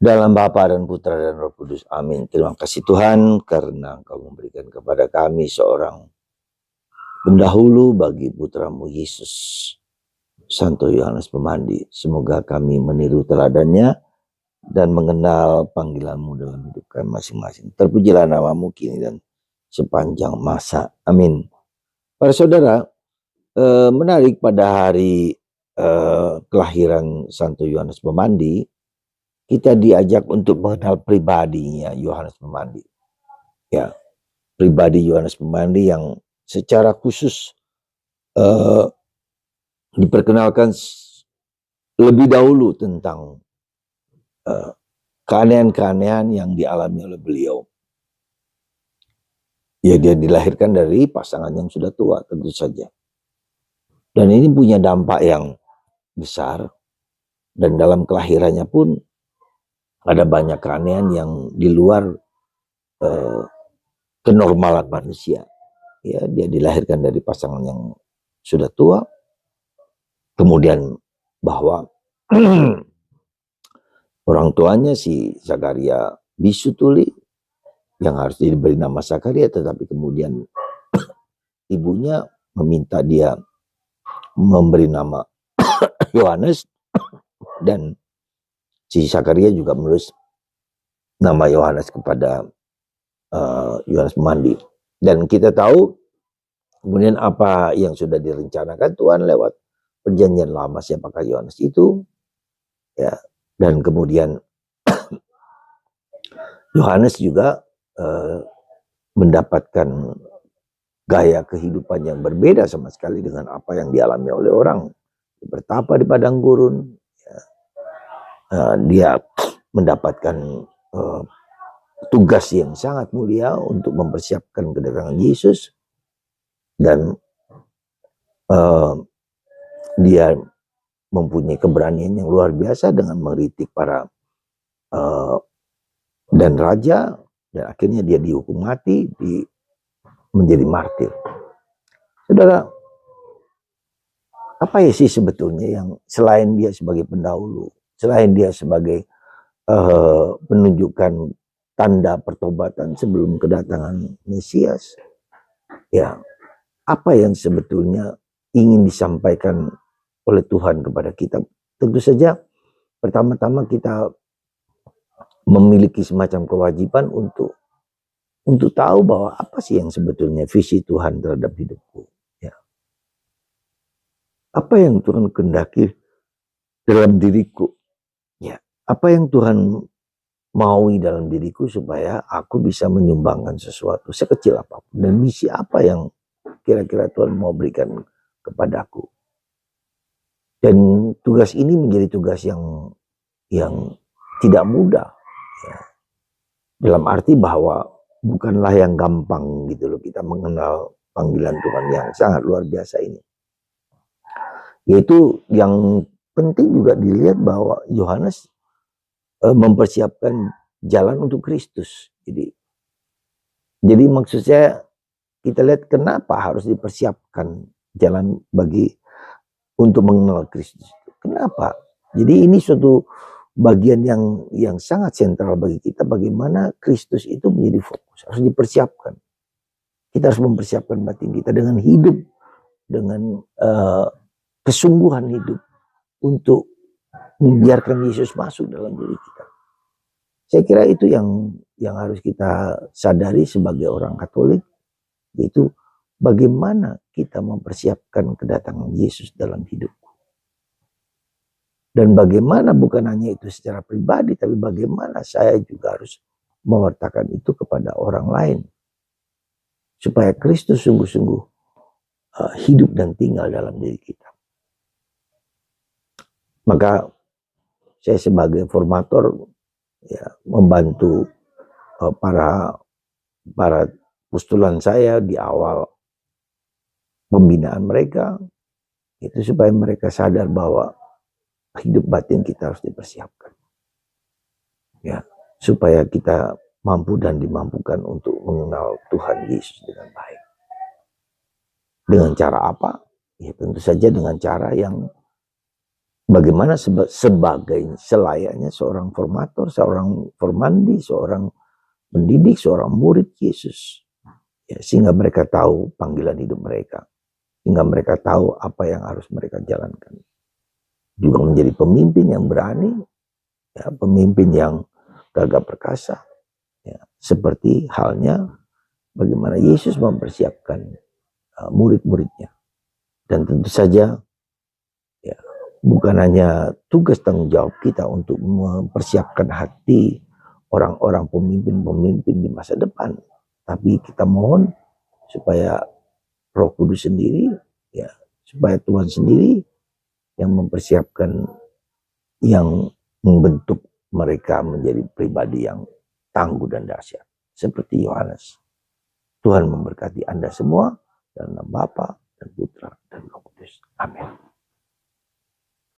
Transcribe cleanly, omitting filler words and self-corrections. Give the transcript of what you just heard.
Dalam Bapa dan Putra dan Roh Kudus. Amin. Terima kasih Tuhan karena Engkau memberikan kepada kami seorang pendahulu bagi putramu Yesus, Santo Yohanes Pemandi. Semoga kami meniru teladannya dan mengenal panggilanmu dalam hidup kami masing-masing. Terpujilah namamu kini dan sepanjang masa. Amin. Para saudara, menarik pada hari kelahiran Santo Yohanes Pemandi, kita diajak untuk mengenal pribadinya Yohanes Pemandi. Ya, pribadi Yohanes Pemandi yang secara khusus diperkenalkan lebih dahulu tentang keanehan-keanehan yang dialami oleh beliau. Ya, dia dilahirkan dari pasangan yang sudah tua tentu saja. Dan ini punya dampak yang besar. Dan dalam kelahirannya pun ada banyak keanehan yang di luar kenormalan manusia. Ya, dia dilahirkan dari pasangan yang sudah tua. Kemudian bahwa orang tuanya si Zakaria bisu tuli yang harus diberi nama Zakaria, tetapi kemudian ibunya meminta dia memberi nama Yohanes, dan si Zakaria juga menulis nama Yohanes kepada Yohanes Pemandi. Dan kita tahu kemudian apa yang sudah direncanakan Tuhan lewat perjanjian lama, siapakah Yohanes itu, ya. Dan kemudian Yohanes juga mendapatkan gaya kehidupan yang berbeda sama sekali dengan apa yang dialami oleh orang. Bertapa di padang gurun, ya. Dia mendapatkan tugas yang sangat mulia untuk mempersiapkan kedatangan Yesus, dan dia mempunyai keberanian yang luar biasa dengan mengkritik para dan raja, dan akhirnya dia dihukum mati, menjadi martir. Saudara, apa ya sih sebetulnya yang selain dia sebagai pendahulu, selain dia sebagai penunjukan tanda pertobatan sebelum kedatangan Mesias, ya, apa yang sebetulnya ingin disampaikan oleh Tuhan kepada kita? Tentu saja pertama-tama kita memiliki semacam kewajiban untuk tahu bahwa apa sih yang sebetulnya visi Tuhan terhadap hidupku, ya. Apa yang Tuhan kehendaki dalam diriku, ya. Apa yang Tuhan maui dalam diriku supaya aku bisa menyumbangkan sesuatu sekecil apapun, dan misi apa yang kira-kira Tuhan mau berikan kepadaku. Dan tugas ini menjadi tugas yang tidak mudah, ya. Dalam arti bahwa bukanlah yang gampang gitu loh kita mengenal panggilan Tuhan yang sangat luar biasa ini. Yaitu yang penting juga dilihat bahwa Yohanes mempersiapkan jalan untuk Kristus. Jadi maksud saya, kita lihat kenapa harus dipersiapkan jalan untuk mengenal Kristus. Kenapa? Jadi ini suatu bagian yang sangat sentral bagi kita, bagaimana Kristus itu menjadi fokus, harus dipersiapkan. Kita harus mempersiapkan batin kita dengan hidup, dengan kesungguhan hidup untuk membiarkan Yesus masuk dalam diri kita. Saya kira itu yang harus kita sadari sebagai orang Katolik, yaitu bagaimana kita mempersiapkan kedatangan Yesus dalam hidup. Dan bagaimana bukan hanya itu secara pribadi, tapi bagaimana saya juga harus mewartakan itu kepada orang lain. Supaya Kristus sungguh-sungguh hidup dan tinggal dalam diri kita. Maka saya sebagai formator, ya, membantu para postulan saya di awal pembinaan mereka, itu supaya mereka sadar bahwa hidup batin kita harus dipersiapkan, ya, supaya kita mampu dan dimampukan untuk mengenal Tuhan Yesus dengan baik. Dengan cara apa? Ya tentu saja dengan cara yang bagaimana sebagai selayaknya seorang formator, seorang formandi, seorang mendidik, seorang murid Yesus. Ya, sehingga mereka tahu panggilan hidup mereka. Sehingga mereka tahu apa yang harus mereka jalankan. Juga menjadi pemimpin yang berani, ya, pemimpin yang gagah perkasa. Ya, seperti halnya bagaimana Yesus mempersiapkan murid-muridnya. Dan tentu saja ya, bukan hanya tugas tanggung jawab kita untuk mempersiapkan hati orang-orang pemimpin-pemimpin di masa depan, tapi kita mohon supaya Roh Kudus sendiri, ya, supaya Tuhan sendiri yang mempersiapkan, yang membentuk mereka menjadi pribadi yang tangguh dan dahsyat seperti Yohanes. Tuhan memberkati Anda semua dalam nama Bapa dan Putra dan Roh Kudus. Amin.